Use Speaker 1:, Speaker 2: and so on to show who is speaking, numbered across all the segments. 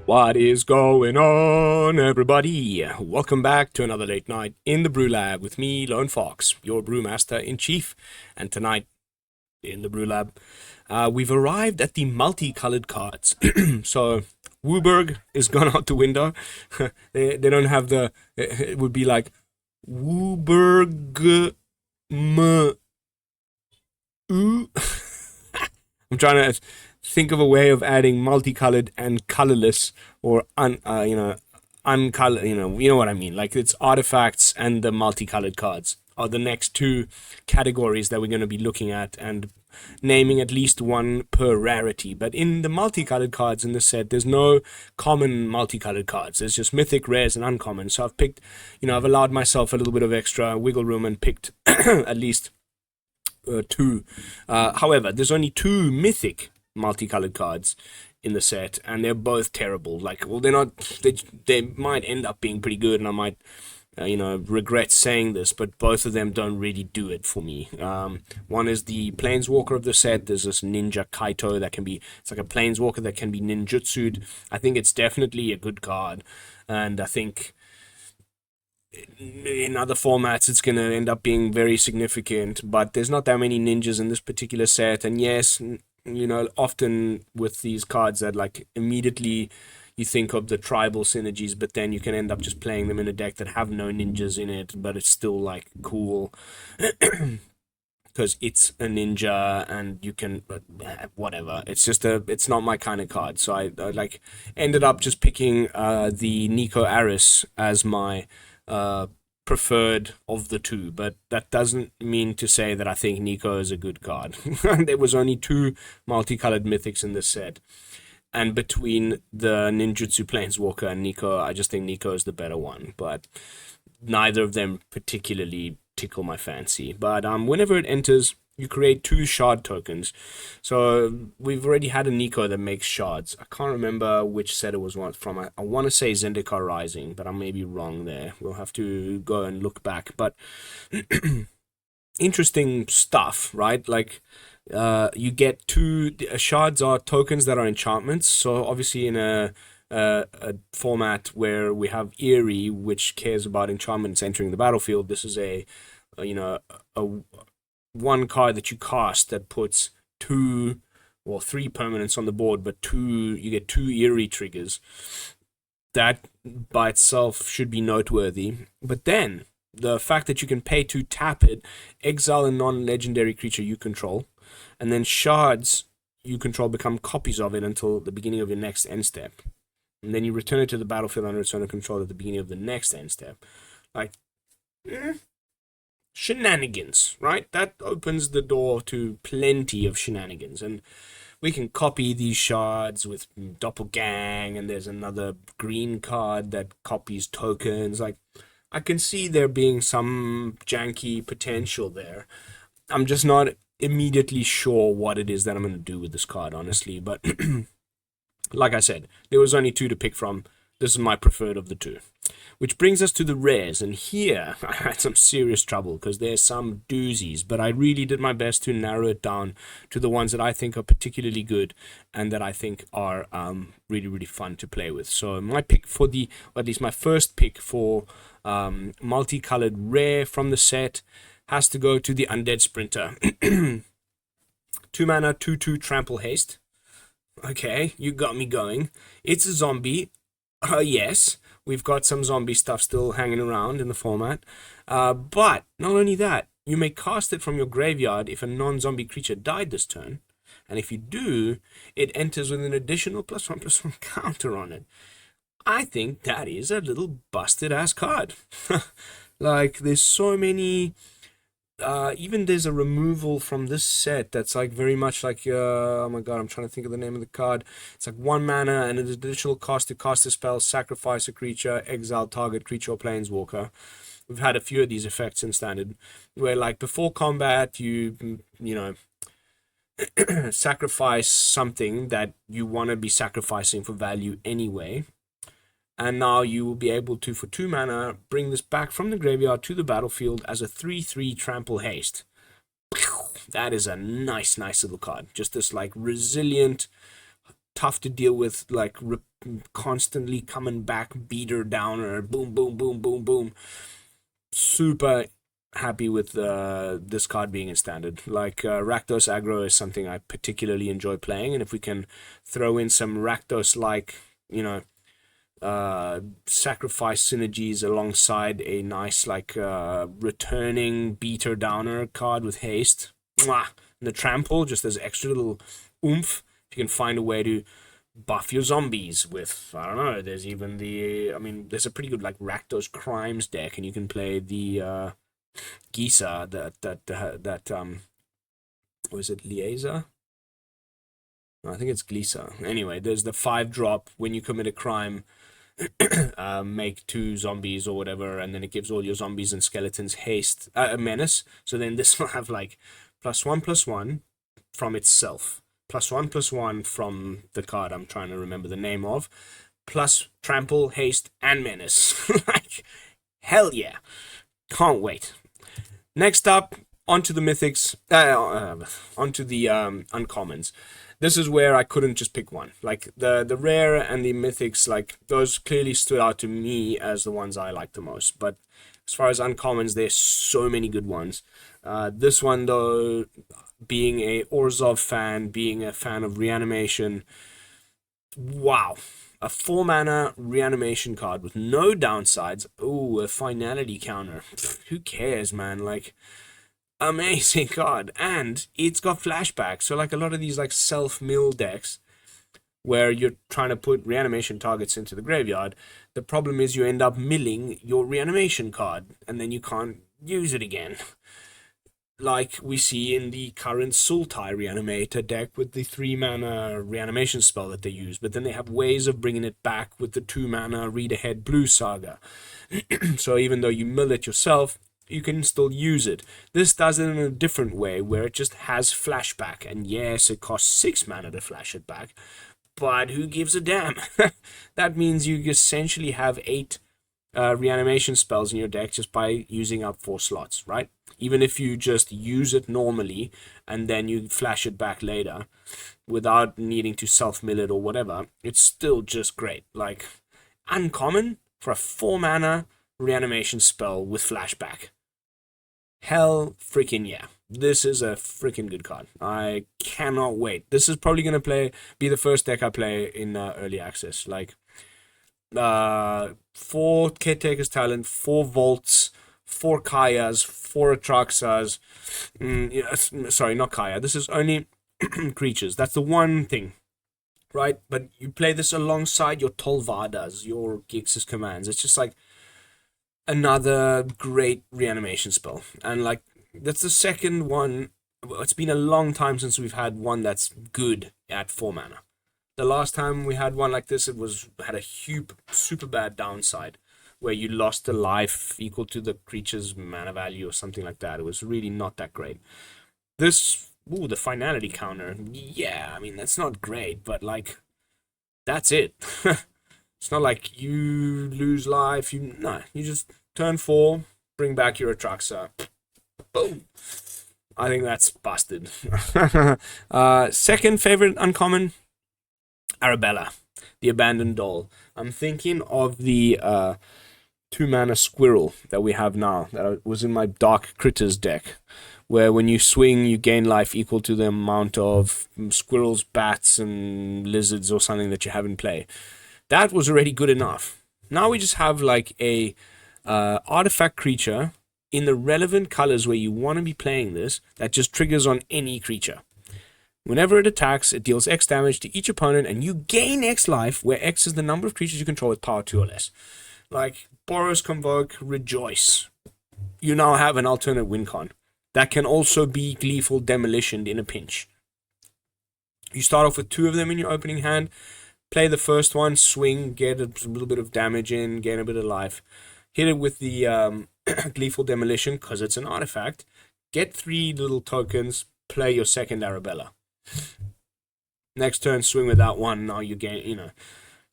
Speaker 1: What is going on, everybody? Welcome back to another late night in the BrewLab with me, Lone Fox, your brewmaster in chief. And tonight in the BrewLab, we've arrived at the multicolored cards. So Wooburg is gone out the window. They don't have the. It would be like Wooburg m oo. I'm trying to think of a way of adding multicolored and colorless or uncolored. You know what I mean. Like it's artifacts and the multicolored cards are the next two categories that we're going to be looking at and naming at least one per rarity. But in the multicolored cards in the set, there's no common multicolored cards. There's just mythic, rares, and uncommon. So I've picked, I've allowed myself a little bit of extra wiggle room and picked at least two. However, there's only two mythic multicolored cards in the set, and they're both terrible. Like, well, they're not. They might end up being pretty good, and I might, regret saying this, but both of them don't really do it for me. One is the Planeswalker of the set. There's this Ninja Kaito that can be. It's like a Planeswalker that can be ninjutsu'd. I think it's definitely a good card, and I think in other formats it's going to end up being very significant, but there's not that many ninjas in this particular set. And yes, often with these cards that like immediately you think of the tribal synergies, but then you can end up just playing them in a deck that have no ninjas in it, but it's still like cool because it's a ninja and you can whatever. It's not my kind of card, so I like ended up just picking the Nico Aris as my preferred of the two, but that doesn't mean to say that I think Nico is a good card. There was only two multicolored mythics in this set, and between the Ninjutsu Planeswalker and Nico, I just think Nico is the better one, but neither of them particularly tickle my fancy. But whenever it enters, you create two shard tokens. So we've already had a Nico that makes shards. I can't remember which set it was from. I want to say Zendikar Rising, but I may be wrong there. We'll have to go and look back. But interesting stuff, right? Like you get two shards are tokens that are enchantments. So obviously in a format where we have Eerie, which cares about enchantments entering the battlefield, this is a one card that you cast that puts two or three permanents on the board, but you get two Eerie triggers. That by itself should be noteworthy. But then the fact that you can pay to tap it, exile a non-legendary creature you control, and then shards you control become copies of it until the beginning of your next end step. And then you return it to the battlefield under its owner control at the beginning of the next end step. Like, shenanigans, right? That opens the door to plenty of shenanigans, and we can copy these shards with Doppelgang, and there's another green card that copies tokens. Like, I can see there being some janky potential there. I'm just not immediately sure what it is that I'm going to do with this card, honestly, but like I said, there was only two to pick from. This is my preferred of the two. Which brings us to the rares, and here I had some serious trouble because there's some doozies, but I really did my best to narrow it down to the ones that I think are particularly good and that I think are really, really fun to play with. So my pick for or at least my first pick for multicolored rare from the set has to go to the Undead Sprinter. 2 mana, 2/2 Trample Haste. Okay, you got me going. It's a zombie. Yes, we've got some zombie stuff still hanging around in the format. But not only that, you may cast it from your graveyard if a non-zombie creature died this turn. And if you do, it enters with an additional +1/+1 counter on it. I think that is a little busted-ass card. Like, there's so many... even there's a removal from this set that's like very much like oh my god, I'm trying to think of the name of the card. It's like 1 mana and an additional cost to cast a spell, sacrifice a creature, exile target creature or planeswalker. We've had a few of these effects in standard where like before combat you sacrifice something that you want to be sacrificing for value anyway. And now you will be able to, for 2 mana, bring this back from the graveyard to the battlefield as a 3/3 Trample Haste. That is a nice little card. Just this, like, resilient, tough to deal with, like, constantly coming back, beater downer, boom, boom, boom, boom, boom. Super happy with this card being in standard. Like Rakdos aggro is something I particularly enjoy playing, and if we can throw in some Rakdos like, you know, sacrifice synergies alongside a nice like returning beater downer card with haste, mwah, and the trample just as extra little oomph. If you can find a way to buff your zombies with, I don't know, there's even the, I mean, there's a pretty good like Rakdos Crimes deck, and you can play the Gisa, that was it Lieza? I think it's Glisa. Anyway, there's the 5-drop when you commit a crime, make 2 zombies or whatever, and then it gives all your zombies and skeletons haste, menace. So then this will have like +1/+1 from itself, +1/+1 from the card I'm trying to remember the name of, plus trample, haste, and menace. Like, hell yeah. Can't wait. Next up, onto the mythics, onto the uncommons. This is where I couldn't just pick one. Like, the rare and the mythics, like, those clearly stood out to me as the ones I liked the most. But as far as uncommons, there's so many good ones. This one, though, being a Orzhov fan, being a fan of Reanimation, wow. A 4-mana Reanimation card with no downsides. Ooh, a finality counter. Who cares, man? Like, amazing card. And it's got flashback. So, like, a lot of these, like, self-mill decks where you're trying to put Reanimation targets into the graveyard, the problem is you end up milling your Reanimation card, and then you can't use it again. Like we see in the current Sultai Reanimator deck with the 3-mana Reanimation spell that they use, but then they have ways of bringing it back with the 2-mana Read Ahead Blue Saga. So even though you mill it yourself, you can still use it. This does it in a different way, where it just has flashback, and yes, it costs 6 mana to flash it back, but who gives a damn? That means you essentially have 8 Reanimation spells in your deck just by using up 4 slots, right? Even if you just use it normally and then you flash it back later without needing to self-mill it or whatever, it's still just great. Like, uncommon for a 4-mana Reanimation spell with flashback. Hell freaking yeah. This is a freaking good card. I cannot wait. This is probably going to be the first deck I play in early access. Like, 4 Caretaker's Talent, 4 Vaults, 4 Kayas, 4 Atraxas. Sorry, not Kaya. This is only creatures. That's the one thing, right? But you play this alongside your Tolvadas, your Gix's commands. It's just like another great Reanimation spell. And like, that's the second one. It's been a long time since we've had one that's good at 4 mana. The last time we had one like this, it had a super bad downside, where you lost a life equal to the creature's mana value or something like that. It was really not that great. This, ooh, the finality counter. Yeah, I mean, that's not great, but like, that's it. It's not like you lose life. You just turn 4, bring back your Atraxa. Boom. I think that's busted. Second favorite uncommon, Arabella, the Abandoned Doll. I'm thinking of the 2-mana Squirrel that we have now, that was in my Dark Critters deck, where when you swing, you gain life equal to the amount of squirrels, bats, and lizards or something that you have in play. That was already good enough. Now we just have like a artifact creature in the relevant colors where you want to be playing this, that just triggers on any creature. Whenever it attacks, it deals X damage to each opponent, and you gain X life, where X is the number of creatures you control with power 2 or less. Like, Boros Convoke, Rejoice. You now have an alternate win con that can also be Gleeful Demolitioned in a pinch. You start off with 2 of them in your opening hand, play the first one, swing, get a little bit of damage in, gain a bit of life. Hit it with the Gleeful Demolition, because it's an artifact. Get 3 little tokens, play your second Arabella. Next turn, swing with that one. Now you gain,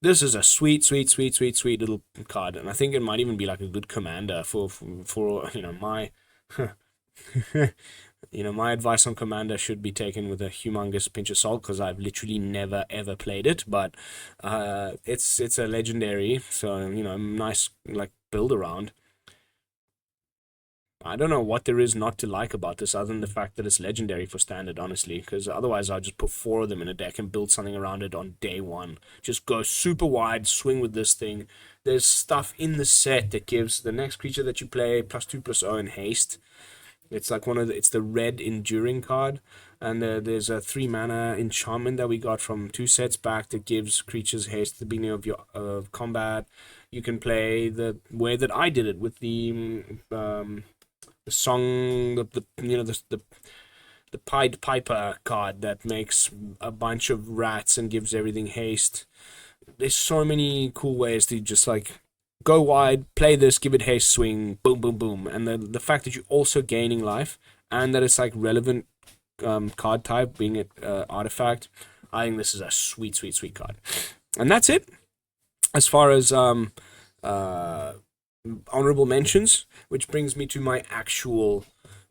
Speaker 1: This is a sweet little card, and I think it might even be like a good commander for my You know, my advice on Commander should be taken with a humongous pinch of salt, because I've literally never ever played it. But it's a legendary, so you know, nice like build around. I don't know what there is not to like about this, other than the fact that it's legendary for standard, honestly. Because otherwise, I'll just put 4 of them in a deck and build something around it on day 1. Just go super wide, swing with this thing. There's stuff in the set that gives the next creature that you play +2/+0 and haste. It's like it's the red enduring card, and there's a 3 mana enchantment that we got from 2 sets back that gives creatures haste at the beginning of your combat. You can play the way that I did it with the song, the Pied Piper card that makes a bunch of rats and gives everything haste. There's so many cool ways to just like go wide, play this, give it haste, swing, boom, boom, boom. And the fact that you're also gaining life, and that it's like relevant card type, being it artifact, I think this is a sweet, sweet, sweet card. And that's it as far as honorable mentions, which brings me to my actual,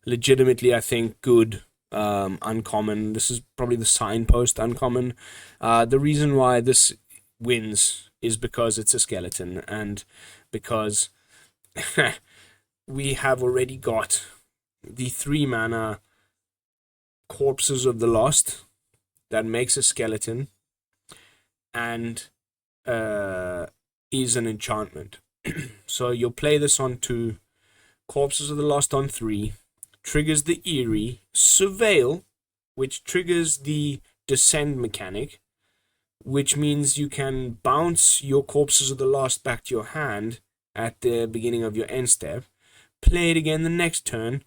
Speaker 1: legitimately, I think, good uncommon. This is probably the Signpost uncommon. The reason why this wins is because it's a skeleton, and because we have already got the 3 mana Corpses of the Lost that makes a skeleton, and is an enchantment. So you'll play this on 2, Corpses of the Lost on 3, triggers the Eerie, Surveil, which triggers the Descend mechanic, which means you can bounce your Corpses of the Lost back to your hand at the beginning of your end step, play it again the next turn,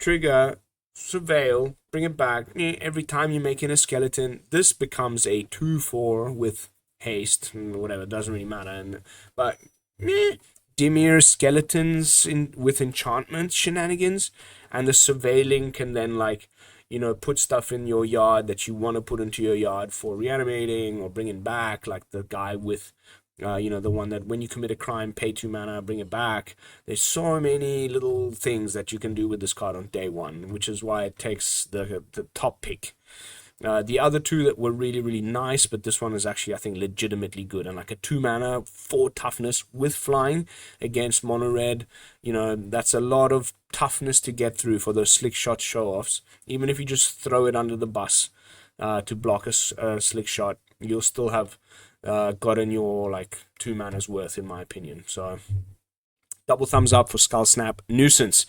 Speaker 1: trigger, Surveil, bring it back. Every time you make in a skeleton, this becomes a 2/4 with haste, whatever, doesn't really matter. But Dimir skeletons with enchantment shenanigans, and the surveilling can then, like, you know, put stuff in your yard that you want to put into your yard for reanimating or bringing back, like the guy with you know, the one that when you commit a crime, pay 2 mana, bring it back. There's so many little things that you can do with this card on day 1, which is why it takes the top pick. The other 2 that were really, really nice, but this one is actually, I think, legitimately good. And like a 2 mana, 4 toughness with flying against mono red, you know, that's a lot of toughness to get through for those slick shot show-offs. Even if you just throw it under the bus to block a slick shot, you'll still have gotten your like 2 mana's worth, in my opinion. So double thumbs up for Skull Snap Nuisance.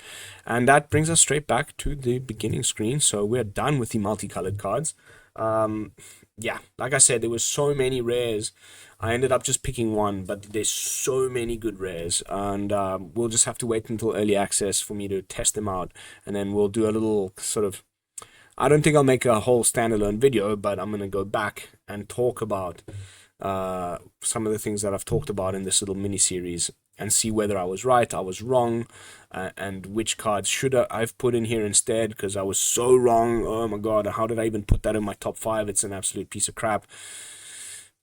Speaker 1: And that brings us straight back to the beginning screen. So we're done with the multicolored cards. Yeah, like I said, there were so many rares. I ended up just picking 1, but there's so many good rares. And we'll just have to wait until early access for me to test them out. And then we'll do a little sort of, I don't think I'll make a whole standalone video, but I'm going to go back and talk about some of the things that I've talked about in this little mini series, and see whether I was right, I was wrong, and which cards should I've put in here instead, because I was so wrong. Oh my god, how did I even put that in my top 5? It's an absolute piece of crap.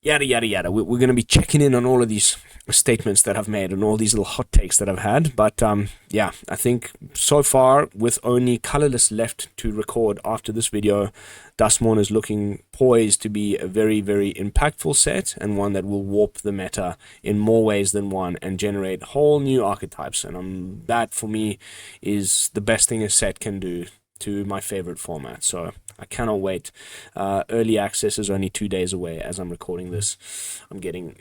Speaker 1: Yada yada yada. We're going to be checking in on all of these statements that I've made and all these little hot takes that I've had. But yeah, I think so far, with only colorless left to record after this video, Duskmourn is looking poised to be a very, very impactful set, and one that will warp the meta in more ways than one and generate whole new archetypes. And that for me is the best thing a set can do to my favorite format. So I cannot wait. Early access is only 2 days away as I'm recording this. I'm getting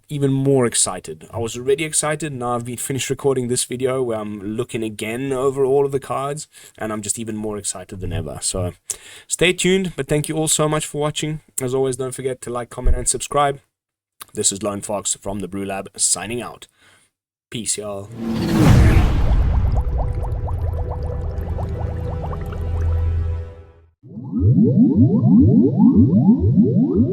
Speaker 1: even more excited. I was already excited. Now I've finished recording this video where I'm looking again over all of the cards, and I'm just even more excited than ever. So stay tuned, but thank you all so much for watching. As always, don't forget to like, comment, and subscribe. This is Lone Fox from the BrewLab signing out. Peace, y'all. Woo!